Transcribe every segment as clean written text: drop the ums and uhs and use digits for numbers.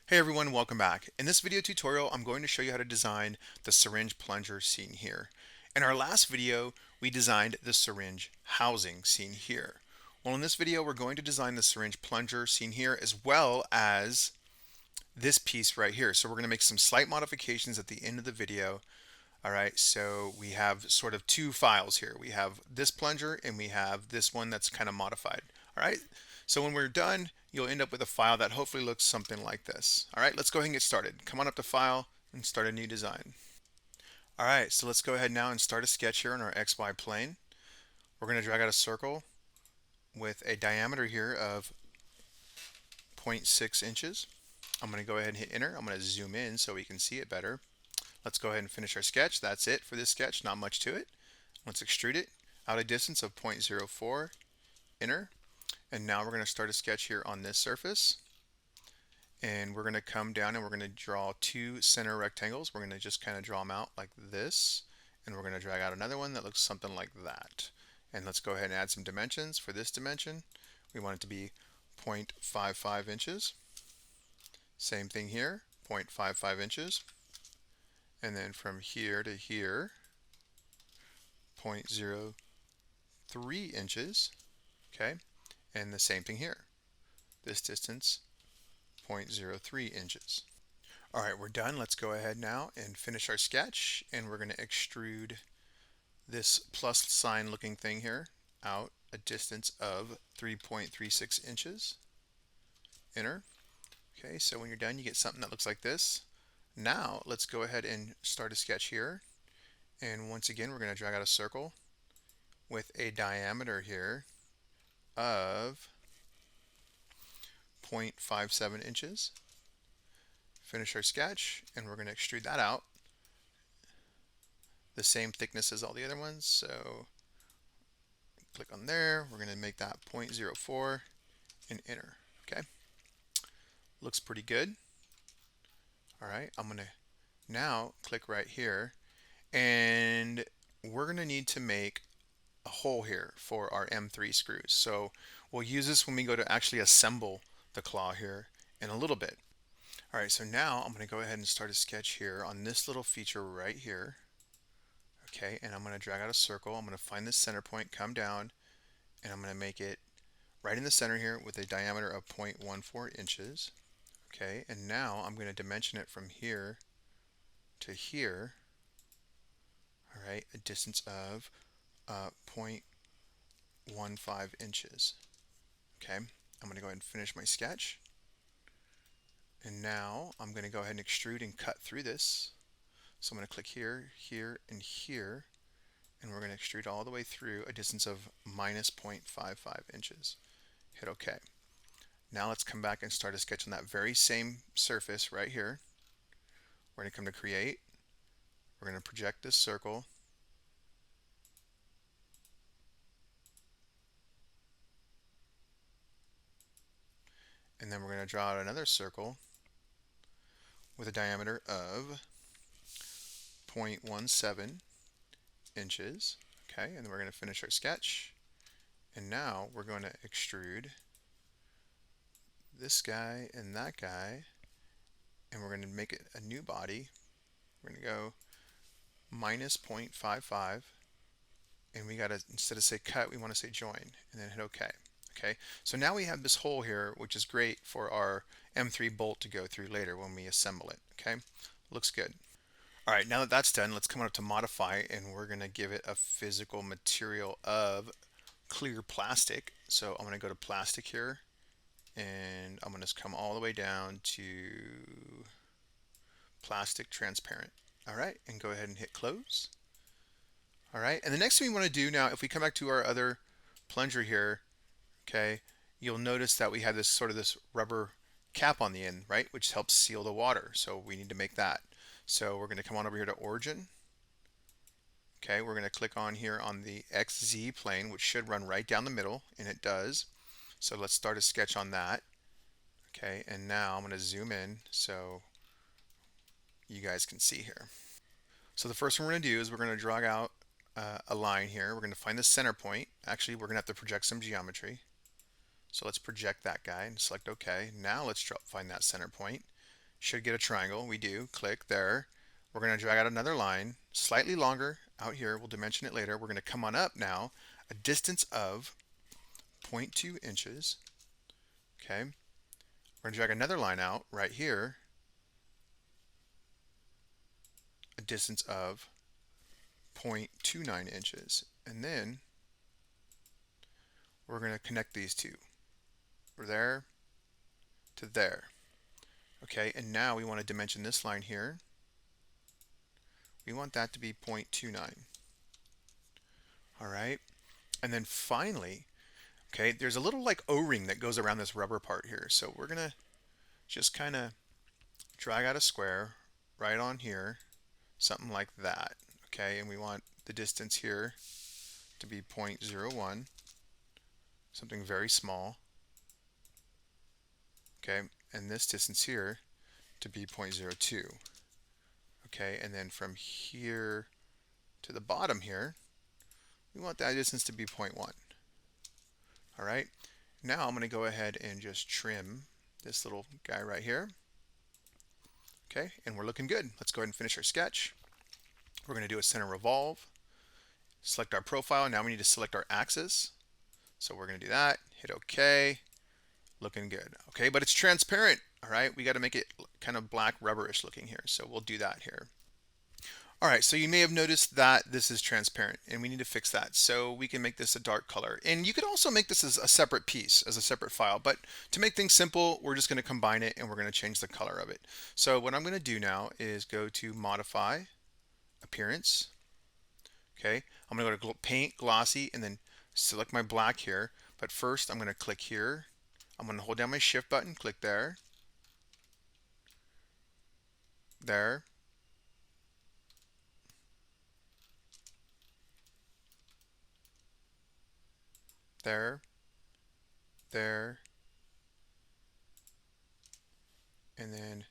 Hey everyone, welcome back. In this video tutorial, I'm going to show you how to design the syringe plunger seen here. In our last video, we designed the syringe housing seen here. Well, in this video, we're going to design the syringe plunger seen here as well as this piece right here. So we're going to make some slight modifications at the end of the video. All right, so we have sort of two files here. We have this plunger and we have this one that's kind of modified. All right, so when we're done, you'll end up with a file that hopefully looks something like this. All right, let's go ahead and get started. Come on up to File and start a new design. All right, so let's go ahead now and start a sketch here on our XY plane. We're going to drag out a circle with a diameter here of 0.6 inches. I'm going to go ahead and hit enter. I'm going to zoom in so we can see it better. Let's go ahead and finish our sketch. That's it for this sketch, not much to it. Let's extrude it out a distance of 0.04, enter. And now we're going to start a sketch here on this surface. And we're going to come down and we're going to draw two center rectangles. We're going to just kind of draw them out like this. And we're going to drag out another one that looks something like that. And let's go ahead and add some dimensions. For this dimension, we want it to be 0.55 inches. Same thing here, 0.55 inches. And then from here to here, 0.03 inches, okay? And the same thing here. This distance, 0.03 inches. All right, we're done. Let's go ahead now and finish our sketch. And we're going to extrude this plus sign looking thing here out a distance of 3.36 inches. Enter. Okay, so when you're done, you get something that looks like this. Now, let's go ahead and start a sketch here. And once again, we're going to drag out a circle with a diameter here of 0.57 inches. Finish our sketch, and we're going to extrude that out the same thickness as all the other ones. So click on there. We're going to make that 0.04 and enter. Okay, looks pretty good. All right, I'm going to now click right here, and we're going to need to make a hole here for our M3 screws. So we'll use this when we go to actually assemble the claw here in a little bit. All right, so now I'm going to go ahead and start a sketch here on this little feature right here. Okay, and I'm going to drag out a circle. I'm going to find this center point, come down, and I'm going to make it right in the center here with a diameter of 0.14 inches. Okay, and now I'm going to dimension it from here to here. All right, a distance of 0.15 inches. Okay, I'm going to go ahead and finish my sketch. And now I'm going to go ahead and extrude and cut through this. So I'm going to click here, here, and here. And we're going to extrude all the way through a distance of minus 0.55 inches. Hit OK. Now let's come back and start a sketch on that very same surface right here. We're going to come to Create. We're going to project this circle. And then we're going to draw out another circle with a diameter of 0.17 inches. Okay, and then we're going to finish our sketch. And now we're going to extrude this guy and that guy, and we're going to make it a new body. We're going to go minus 0.55, and we got to, instead of say cut, we want to say join, and then hit OK. Okay, so now we have this hole here, which is great for our M3 bolt to go through later when we assemble it. Okay, looks good. All right, now that that's done, let's come up to modify, and we're going to give it a physical material of clear plastic. So I'm going to go to plastic here, and I'm going to come all the way down to plastic transparent. All right, and go ahead and hit close. All right, and the next thing we want to do now, if we come back to our other plunger here, okay, you'll notice that we have this sort of this rubber cap on the end, right, which helps seal the water. So we need to make that. So we're going to come on over here to Origin. Okay, we're going to click on here on the XZ plane, which should run right down the middle, and it does. So let's start a sketch on that. Okay, and now I'm going to zoom in so you guys can see here. So the first one we're going to do is we're going to drag out a line here. We're going to find the center point. Actually, we're going to have to project some geometry. So let's project that guy and select OK. Now let's find that center point. Should get a triangle. We do. Click there. We're going to drag out another line, slightly longer out here. We'll dimension it later. We're going to come on up now, a distance of 0.2 inches. Okay. We're going to drag another line out right here, a distance of 0.29 inches. And then we're going to connect these two. We're there to there. Okay, and now we want to dimension this line here. We want that to be 0.29. All right, and then finally, okay, there's a little like O-ring that goes around this rubber part here. So we're gonna just kind of drag out a square right on here, something like that. Okay, and we want the distance here to be 0.01, something very small. Okay, and this distance here to be 0.02. Okay, and then from here to the bottom here, we want that distance to be 0.1. All right, now I'm going to go ahead and just trim this little guy right here. Okay, and we're looking good. Let's go ahead and finish our sketch. We're going to do a center revolve, select our profile. Now we need to select our axis. So we're going to do that, hit OK, looking good. Okay, but it's transparent. All right, we got to make it kind of black rubberish looking here. So we'll do that here. All right, so you may have noticed that this is transparent and we need to fix that. So we can make this a dark color. And you could also make this as a separate piece, as a separate file. But to make things simple, we're just going to combine it and we're going to change the color of it. So what I'm going to do now is go to Modify, Appearance. Okay, I'm going to go to Paint, Glossy, and then select my black here. But first, I'm going to click here. I'm going to hold down my Shift button, click there, there, there, there, and then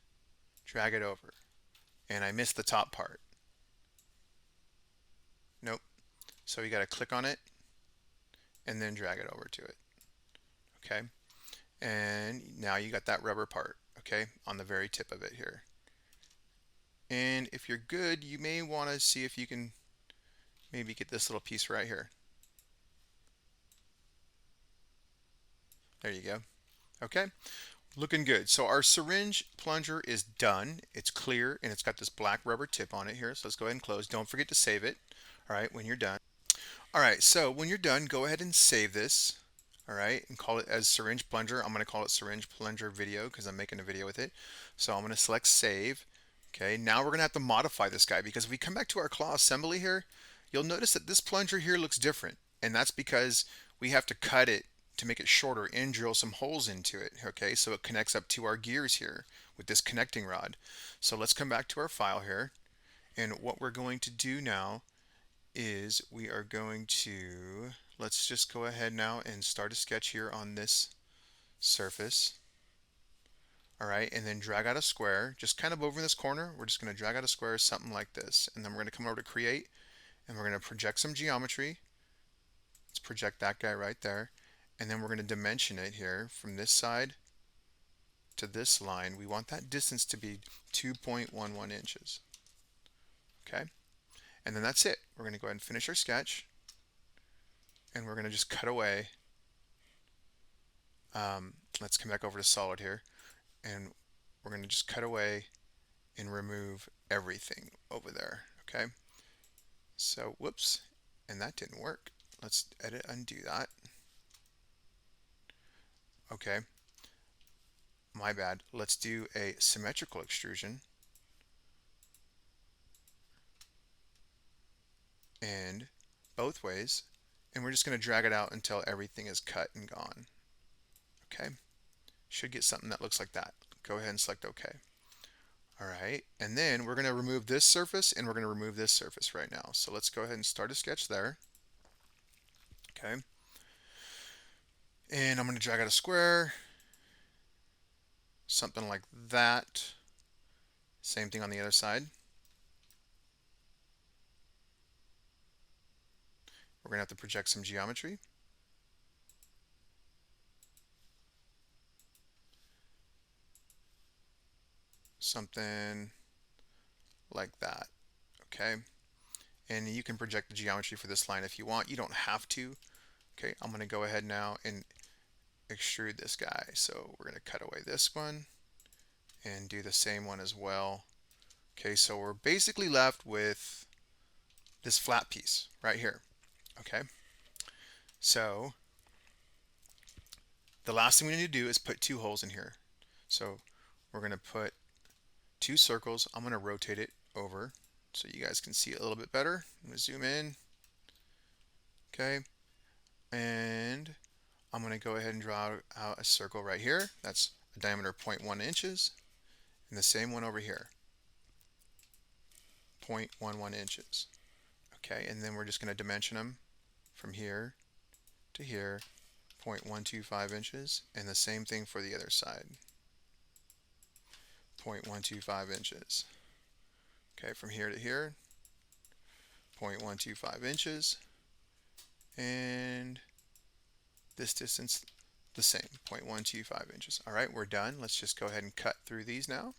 drag it over. And I missed the top part. Nope. So you got to click on it and then drag it over to it. Okay. And now you got that rubber part, okay, on the very tip of it here. And if you're good, you may want to see if you can maybe get this little piece right here. There you go. Okay. Looking good. So our syringe plunger is done. It's clear and it's got this black rubber tip on it here. So let's go ahead and close. Don't forget to save it. All right, when you're done. All right, so when you're done, go ahead and save this. All right, and call it as Syringe Plunger. I'm going to call it Syringe Plunger Video because I'm making a video with it. So I'm going to select Save. Okay, now we're going to have to modify this guy because if we come back to our claw assembly here, you'll notice that this plunger here looks different. And that's because we have to cut it to make it shorter and drill some holes into it. Okay, so it connects up to our gears here with this connecting rod. So let's come back to our file here. And what we're going to do now is we are going to, let's just go ahead now and start a sketch here on this surface. All right, and then drag out a square, just kind of over in this corner. We're just going to drag out a square, something like this. And then we're going to come over to Create, and we're going to project some geometry. Let's project that guy right there. And then we're going to dimension it here from this side to this line. We want that distance to be 2.11 inches. Okay. And then that's it. We're going to go ahead and finish our sketch. And we're going to just cut away. Let's come back over to solid here. And we're going to just cut away and remove everything over there. Okay. So, whoops. And that didn't work. Let's edit, undo that. Okay. My bad. Let's do a symmetrical extrusion. And both ways, and we're just going to drag it out until everything is cut and gone. Okay, should get something that looks like that. Go ahead and select OK. All right, and then we're going to remove this surface and we're going to remove this surface right now. So let's go ahead and start a sketch there. Okay, and I'm going to drag out a square, something like that. Same thing on the other side. We're going to have to project some geometry. something like that. Okay, and you can project the geometry for this line if you want. You don't have to. Okay, I'm going to go ahead now and extrude this guy. So we're going to cut away this one and do the same one as well. Okay, so we're basically left with this flat piece right here. Okay, so the last thing we need to do is put two holes in here. So we're going to put two circles. I'm going to rotate it over so you guys can see it a little bit better. I'm going to zoom in. Okay, and I'm going to go ahead and draw out a circle right here. That's a diameter of 0.1 inches. And the same one over here, 0.11 inches. Okay, and then we're just going to dimension them from here to here, 0.125 inches, and the same thing for the other side, 0.125 inches. Okay, from here to here, 0.125 inches, and this distance the same, 0.125 inches. All right, we're done. Let's just go ahead and cut through these now.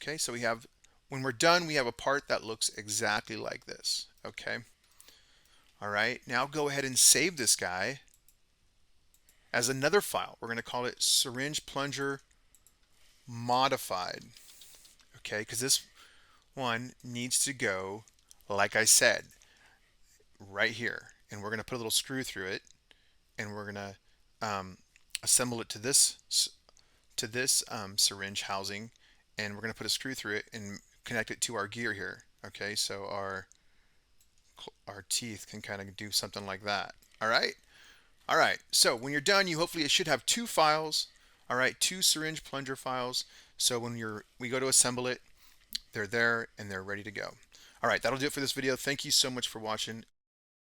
Okay, so when we're done, we have a part that looks exactly like this. Okay. All right, now go ahead and save this guy as another file. We're going to call it Syringe Plunger Modified. Okay, because this one needs to go, like I said, right here. And we're going to put a little screw through it, and we're going to assemble it to this syringe housing, and we're going to put a screw through it and connect it to our gear here. Okay, so our teeth can kind of do something like that. All right. All right. So when you're done, you hopefully it should have two files. All right, two syringe plunger files. So when we go to assemble it, they're there and they're ready to go. All right, that'll do it for this video. Thank you so much for watching.